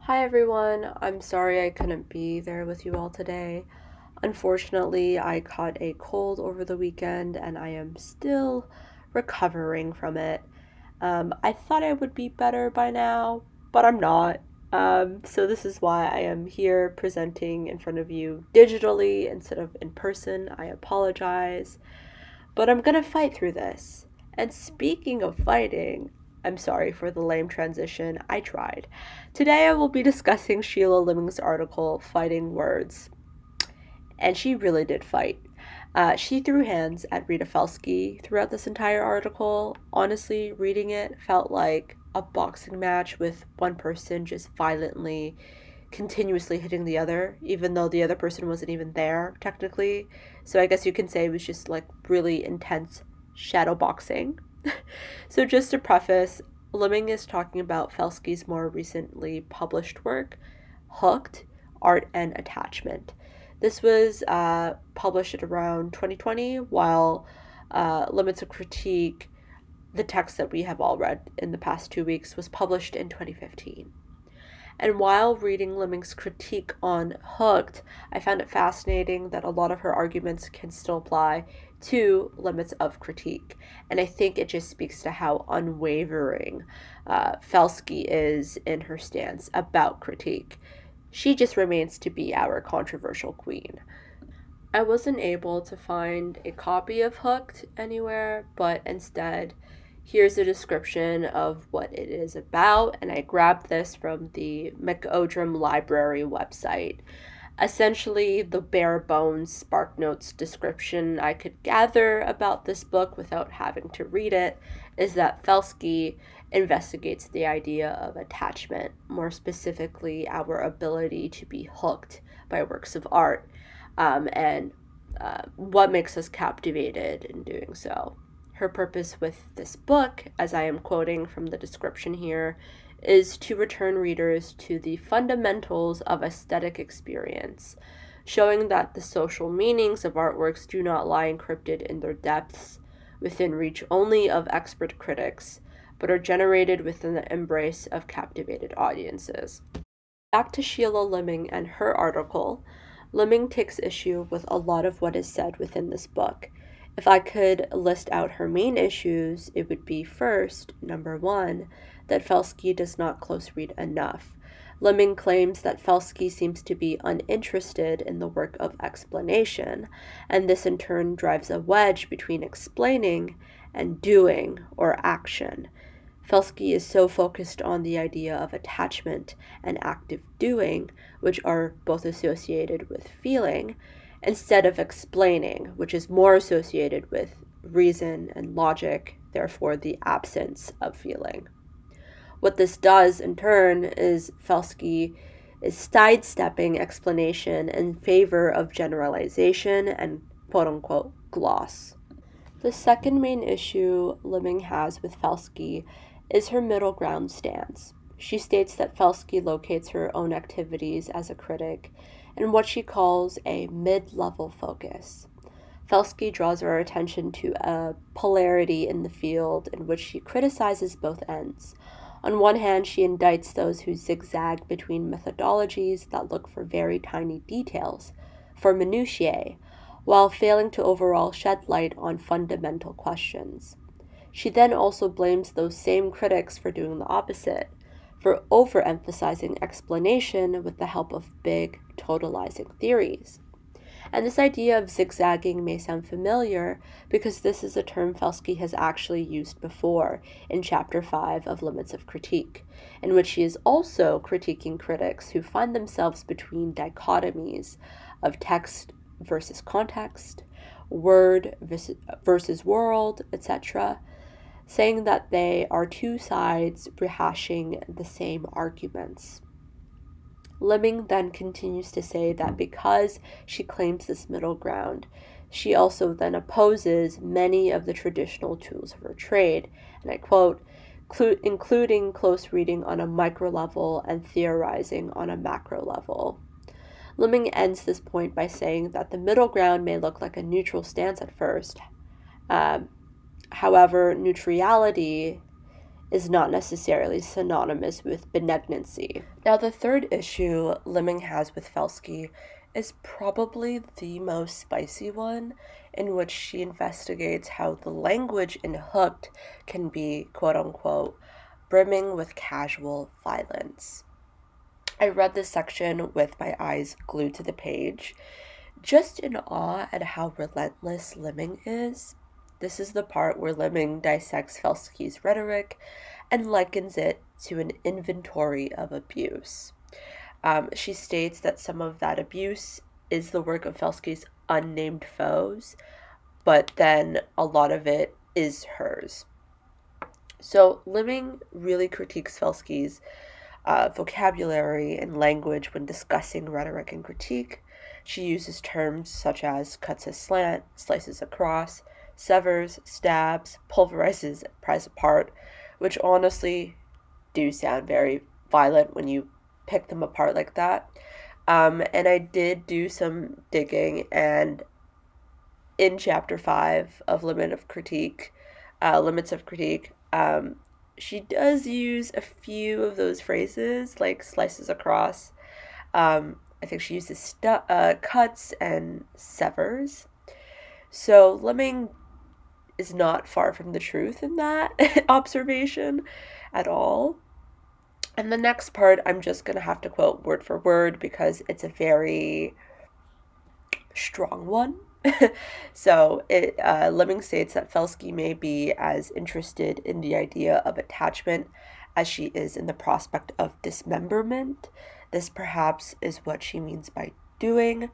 Hi everyone, I'm sorry I couldn't be there with you all today. Unfortunately, I caught a cold over the weekend and I am still recovering from it. I thought I would be better by now, but I'm not. So this is why I am here presenting in front of you digitally instead of in person. I apologize, but I'm gonna fight through this. And speaking of fighting, I'm sorry for the lame transition, I tried. Today I will be discussing Sheila Liming's article, Fighting Words. And she really did fight. She threw hands at Rita Felsky throughout this entire article. Honestly, reading it felt like a boxing match with one person just violently, continuously hitting the other, even though the other person wasn't even there, technically. So I guess you can say it was just like really intense shadow boxing. So, just to preface, Liming is talking about Felsky's more recently published work, Hooked, Art and Attachment. This was published at around 2020, while Limits of Critique, the text that we have all read in the past 2 weeks, was published in 2015. And while reading Liming's critique on Hooked, I found it fascinating that a lot of her arguments can still apply to Limits of Critique. And I think it just speaks to how unwavering Felsky is in her stance about critique. She just remains to be our controversial queen. I wasn't able to find a copy of Hooked anywhere, but instead, here's a description of what it is about, and I grabbed this from the McOdrum Library website. Essentially, the bare bones SparkNotes description I could gather about this book without having to read it is that Felsky investigates the idea of attachment, more specifically, our ability to be hooked by works of art, and what makes us captivated in doing so. Her purpose with this book, as I am quoting from the description here, is to return readers to the fundamentals of aesthetic experience, showing that the social meanings of artworks do not lie encrypted in their depths, within reach only of expert critics, but are generated within the embrace of captivated audiences. Back to Sheila Liming and her article, Liming takes issue with a lot of what is said within this book. If I could list out her main issues, it would be first, number one, that Felsky does not close read enough. Liming claims that Felsky seems to be uninterested in the work of explanation, and this in turn drives a wedge between explaining and doing or action. Felsky is so focused on the idea of attachment and active doing, which are both associated with feeling, instead of explaining, which is more associated with reason and logic, therefore the absence of feeling. What this does, in turn, is Felsky is sidestepping explanation in favor of generalization and quote-unquote gloss. The second main issue Liming has with Felsky is her middle ground stance. She states that Felsky locates her own activities as a critic in what she calls a mid-level focus. Felsky draws our attention to a polarity in the field in which she criticizes both ends. On one hand, she indicts those who zigzag between methodologies that look for very tiny details, for minutiae, while failing to overall shed light on fundamental questions. She then also blames those same critics for doing the opposite, for overemphasizing explanation with the help of big, totalizing theories. And this idea of zigzagging may sound familiar because this is a term Felsky has actually used before in Chapter 5 of Limits of Critique, in which she is also critiquing critics who find themselves between dichotomies of text versus context, word versus world, etc., saying that they are two sides rehashing the same arguments. Liming then continues to say that because she claims this middle ground, she also then opposes many of the traditional tools of her trade, and I quote, including close reading on a micro level and theorizing on a macro level. Liming ends this point by saying that the middle ground may look like a neutral stance at first. However, neutrality is not necessarily synonymous with benignancy. Now, the third issue Lemming has with Felsky is probably the most spicy one, in which she investigates how the language in Hooked can be, quote unquote, brimming with casual violence. I read this section with my eyes glued to the page, just in awe at how relentless Lemming is. This is the part where Lemming dissects Felsky's rhetoric and likens it to an inventory of abuse. She states that some of that abuse is the work of Felsky's unnamed foes, but then a lot of it is hers. So Lemming really critiques Felsky's vocabulary and language when discussing rhetoric and critique. She uses terms such as cuts aslant, slices across, severs, stabs, pulverizes, and pries apart, which honestly do sound very violent when you pick them apart like that. And I did do some digging, and in chapter 5 of Limits of Critique, she does use a few of those phrases, like slices across. I think she uses cuts and severs. So Lemming is not far from the truth in that observation at all. And the next part, I'm just going to have to quote word for word because it's a very strong one. So Lemming states that Felsky may be as interested in the idea of attachment as she is in the prospect of dismemberment. This perhaps is what she means by doing,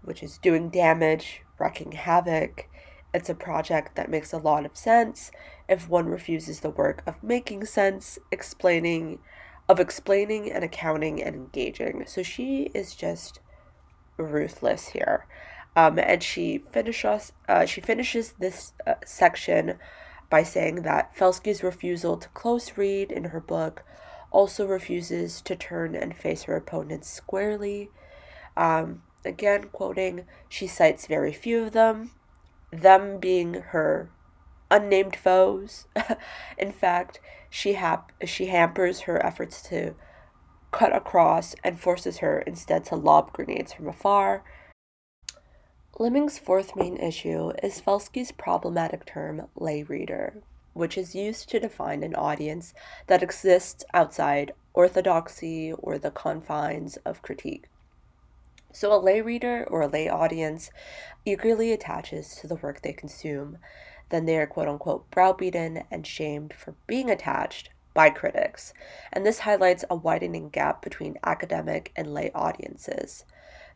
which is doing damage, wreaking havoc. It's a project that makes a lot of sense if one refuses the work of making sense, explaining and accounting and engaging. So she is just ruthless here. And she finishes this section by saying that Felsky's refusal to close read in her book also refuses to turn and face her opponents squarely. Again, quoting, she cites very few of them being her unnamed foes. In fact, she hampers her efforts to cut across and forces her instead to lob grenades from afar. Lemming's fourth main issue is Felsky's problematic term lay reader, which is used to define an audience that exists outside orthodoxy or the confines of critique. So a lay reader or a lay audience eagerly attaches to the work they consume. Then they are quote unquote browbeaten and shamed for being attached by critics. And this highlights a widening gap between academic and lay audiences.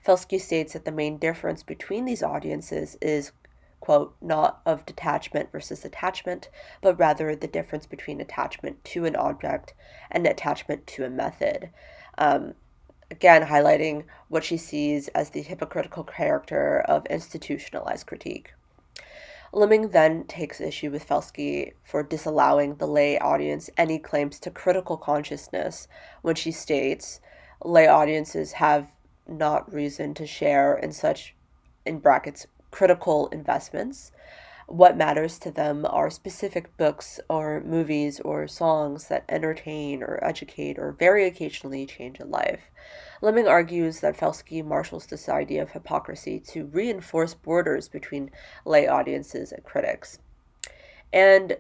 Felsky states that the main difference between these audiences is, quote, not of detachment versus attachment, but rather the difference between attachment to an object and attachment to a method. Again, highlighting what she sees as the hypocritical character of institutionalized critique. Lemming then takes issue with Felsky for disallowing the lay audience any claims to critical consciousness when she states lay audiences have not reason to share in such, in brackets, critical investments. What matters to them are specific books or movies or songs that entertain or educate or very occasionally change a life. Lemming argues that Felsky marshals this idea of hypocrisy to reinforce borders between lay audiences and critics. And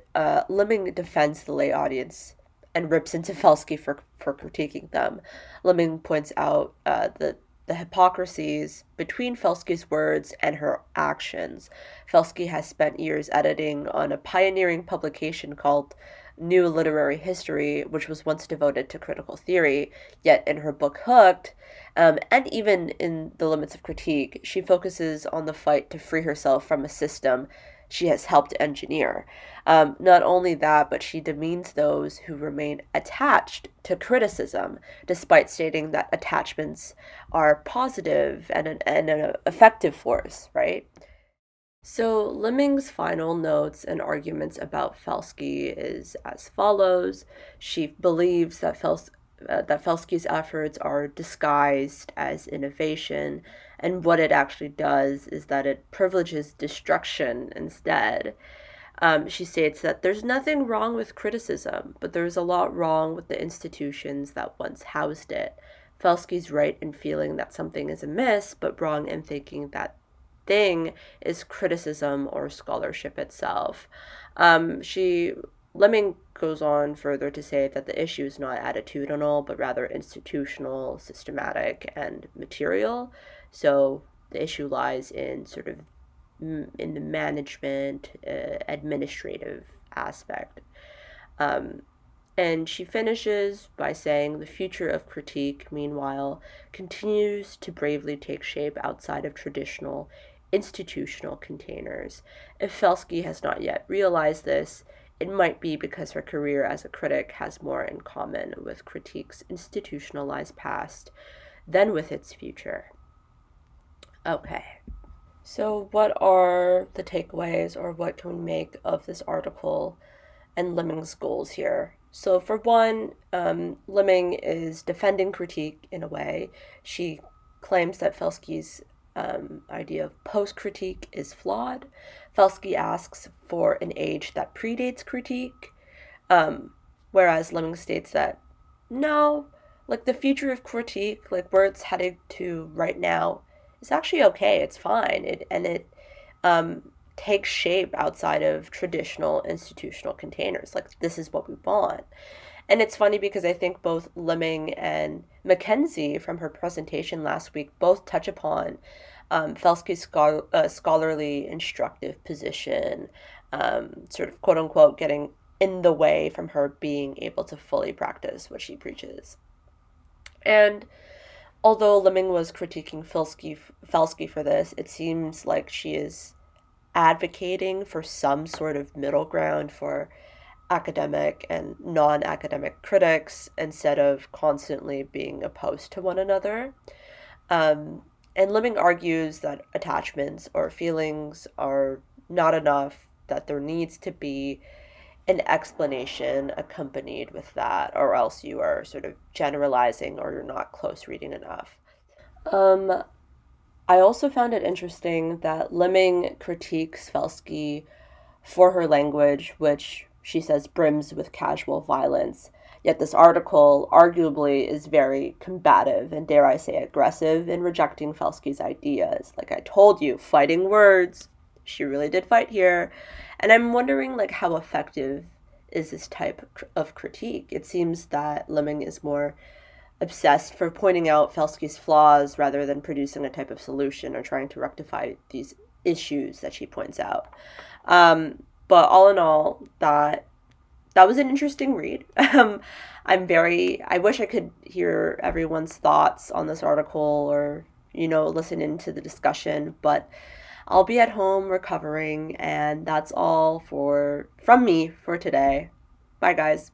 Lemming defends the lay audience and rips into Felsky for critiquing them. Lemming points out the hypocrisies between Felsky's words and her actions. Felsky has spent years editing on a pioneering publication called New Literary History, which was once devoted to critical theory, yet in her book Hooked, and even in The Limits of Critique, she focuses on the fight to free herself from a system she has helped engineer. Not only that, but she demeans those who remain attached to criticism, despite stating that attachments are positive and an effective force, right? So Lemming's final notes and arguments about Felsky is as follows. She believes that Felsky's efforts are disguised as innovation, and what it actually does is that it privileges destruction instead. She states that there's nothing wrong with criticism, but there's a lot wrong with the institutions that once housed it. Felsky's right in feeling that something is amiss, but wrong in thinking that thing is criticism or scholarship itself. She Lemming goes on further to say that the issue is not attitudinal, but rather institutional, systematic, and material. So the issue lies in sort of in the management, administrative aspect. Um, and she finishes by saying the future of critique, meanwhile, continues to bravely take shape outside of traditional institutional containers. If Felsky has not yet realized this, it might be because her career as a critic has more in common with critique's institutionalized past than with its future. Okay, so what are the takeaways, or what can we make of this article and Lemming's goals here? So, for one, Lemming is defending critique in a way. She claims that Felsky's idea of post critique is flawed. Felsky asks for an age that predates critique, um, whereas Lemming states that no, like the future of critique, like where it's headed to right now, is actually okay. It's fine. It takes shape outside of traditional institutional containers. Like this is what we want. And it's funny because I think both Lemming and Mackenzie from her presentation last week both touch upon Felsky's scholarly instructive position, sort of quote unquote getting in the way from her being able to fully practice what she preaches. And although Lemming was critiquing Felsky for this, it seems like she is advocating for some sort of middle ground for academic and non academic critics instead of constantly being opposed to one another. And Lemming argues that attachments or feelings are not enough, that there needs to be an explanation accompanied with that, or else you are sort of generalizing or you're not close reading enough. Um, I also found it interesting that Lemming critiques Felsky for her language, which she says brims with casual violence. Yet this article arguably is very combative and, dare I say, aggressive in rejecting Felsky's ideas. Like I told you, fighting words. She really did fight here. And I'm wondering like how effective is this type of critique? It seems that Lemming is more obsessed for pointing out Felsky's flaws rather than producing a type of solution or trying to rectify these issues that she points out. But all in all, that was an interesting read. I wish I could hear everyone's thoughts on this article or, listen into the discussion, but I'll be at home recovering, and that's all from me for today. Bye, guys.